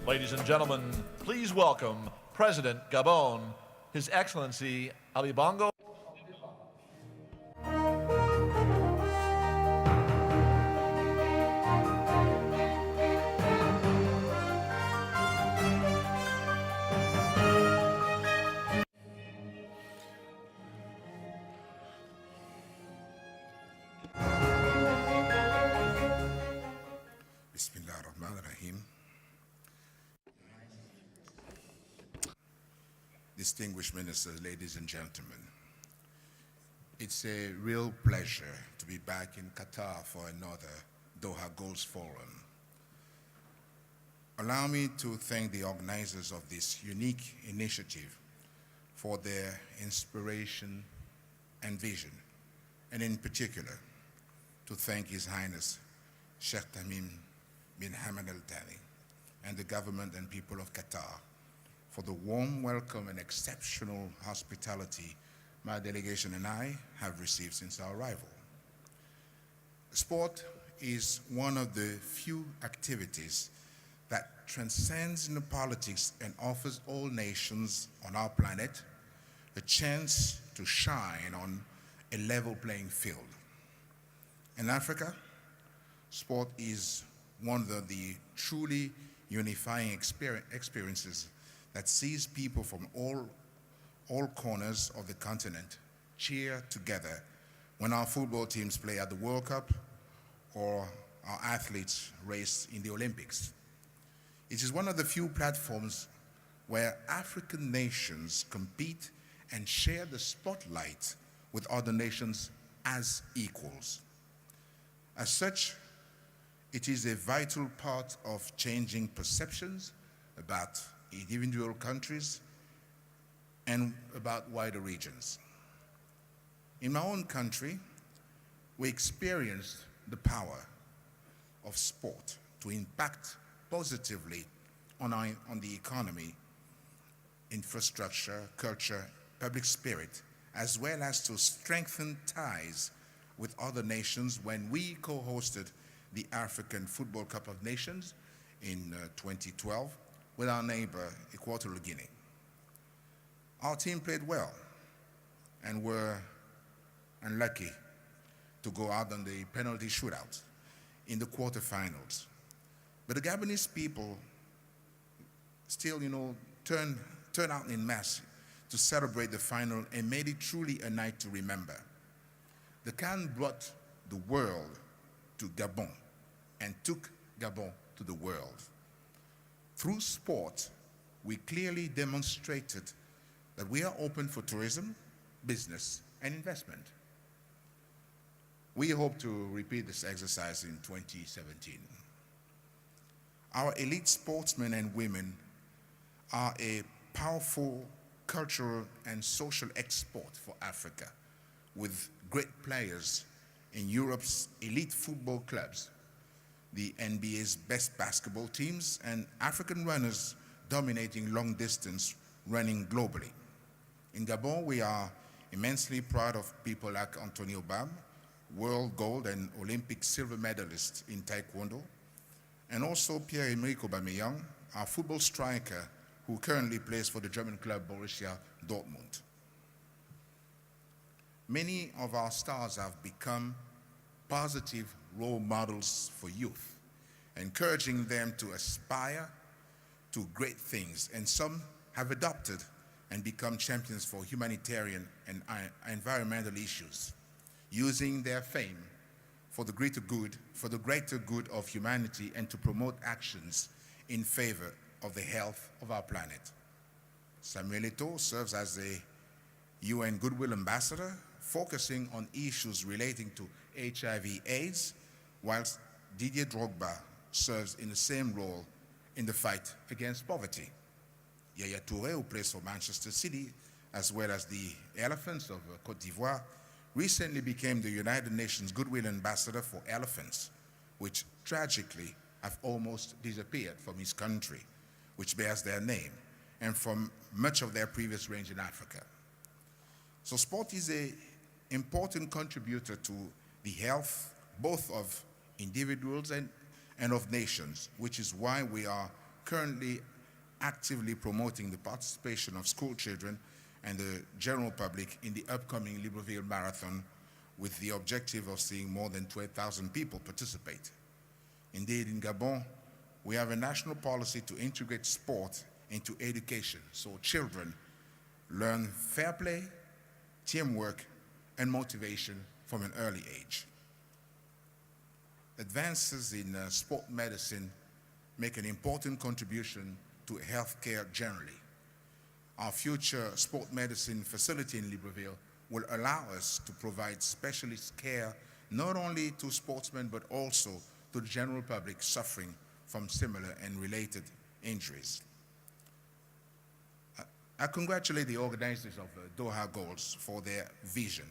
Ladies and gentlemen, please welcome President Gabon, His Excellency Ali Bongo. Bismillah ar-Rahman ar-Rahim. Distinguished ministers, ladies and gentlemen, it's a real pleasure to be back in Qatar for another Doha Goals Forum. Allow me to thank the organizers of this unique initiative for their inspiration and vision, and in particular, to thank His Highness Sheikh Tamim bin Hamad Al Thani and the government and people of Qatar for the warm welcome and exceptional hospitality my delegation and I have received since our arrival. Sport is one of the few activities that transcends the politics and offers all nations on our planet a chance to shine on a level playing field. In Africa, sport is one of the truly unifying experiences that sees people from all corners of the continent cheer together when our football teams play at the World Cup or our athletes race in the Olympics. It is one of the few platforms where African nations compete and share the spotlight with other nations as equals. As such, it is a vital part of changing perceptions about individual countries and about wider regions. In my own country, we experienced the power of sport to impact positively on the economy, infrastructure, culture, public spirit, as well as to strengthen ties with other nations when we co-hosted the African Football Cup of Nations in 2012 with our neighbor, Equatorial Guinea. Our team played well and were unlucky to go out on the penalty shootout in the quarterfinals. But the Gabonese people still, turned out in mass to celebrate the final and made it truly a night to remember. The CAN brought the world to Gabon and took Gabon to the world. Through sport, we clearly demonstrated that we are open for tourism, business, and investment. We hope to repeat this exercise in 2017. Our elite sportsmen and women are a powerful cultural and social export for Africa, with great players in Europe's elite football clubs, the NBA's best basketball teams, and African runners dominating long distance running globally. In Gabon, we are immensely proud of people like Antonio Bam, world gold and Olympic silver medalist in Taekwondo, and also Pierre-Emerick Aubameyang, our football striker who currently plays for the German club Borussia Dortmund. Many of our stars have become positive role models for youth, encouraging them to aspire to great things, and some have adopted and become champions for humanitarian and environmental issues, using their fame for the greater good of humanity and to promote actions in favor of the health of our planet. Samuel Eto'o serves as a UN Goodwill Ambassador, focusing on issues relating to HIV/AIDS, whilst Didier Drogba serves in the same role in the fight against poverty. Yaya Touré, who plays for Manchester City, as well as the Elephants of Côte d'Ivoire, recently became the United Nations Goodwill Ambassador for elephants, which tragically have almost disappeared from his country, which bears their name, and from much of their previous range in Africa. So sport is an important contributor to the health both of individuals and of nations, which is why we are currently actively promoting the participation of school children and the general public in the upcoming Libreville Marathon with the objective of seeing more than 12,000 people participate. Indeed, in Gabon, we have a national policy to integrate sport into education so children learn fair play, teamwork, and motivation from an early age. Advances in sport medicine make an important contribution to healthcare generally. Our future sport medicine facility in Libreville will allow us to provide specialist care not only to sportsmen but also to the general public suffering from similar and related injuries. I congratulate the organizers of Doha Goals for their vision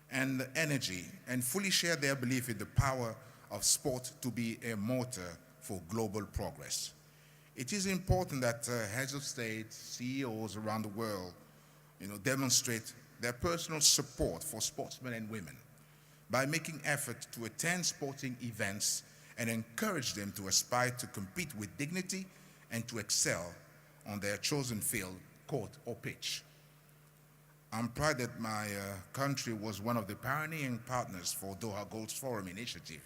and energy and fully share their belief in the power of sport to be a motor for global progress. It is important that heads of state, CEOs around the world, demonstrate their personal support for sportsmen and women by making effort to attend sporting events and encourage them to aspire to compete with dignity and to excel on their chosen field, court, or pitch. I'm proud that my country was one of the pioneering partners for Doha Goals Forum initiative.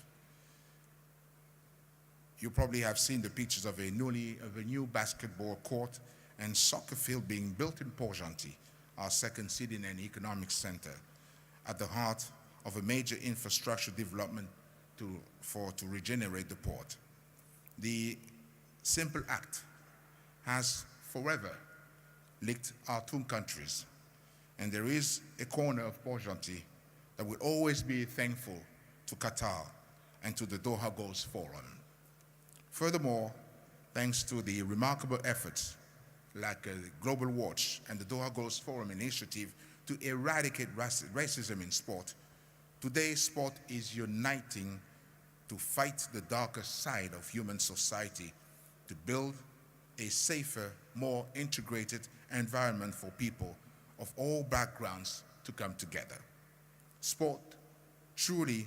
You probably have seen the pictures of a new basketball court and soccer field being built in Port-Gentil, our second city and economic center, at the heart of a major infrastructure development to regenerate the port. The simple act has forever linked our two countries, and there is a corner of Port-Gentil that will always be thankful to Qatar and to the Doha Goals Forum. Furthermore, thanks to the remarkable efforts like Global Watch and the Doha Goals Forum initiative to eradicate racism in sport, today sport is uniting to fight the darker side of human society, to build a safer, more integrated environment for people of all backgrounds to come together. Sport truly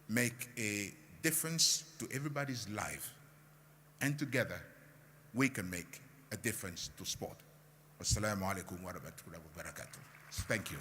make a difference to everybody's life, and together we can make a difference to sport. Wassalamu alaikum wa rahmatullahi wa barakatuh. Thank you.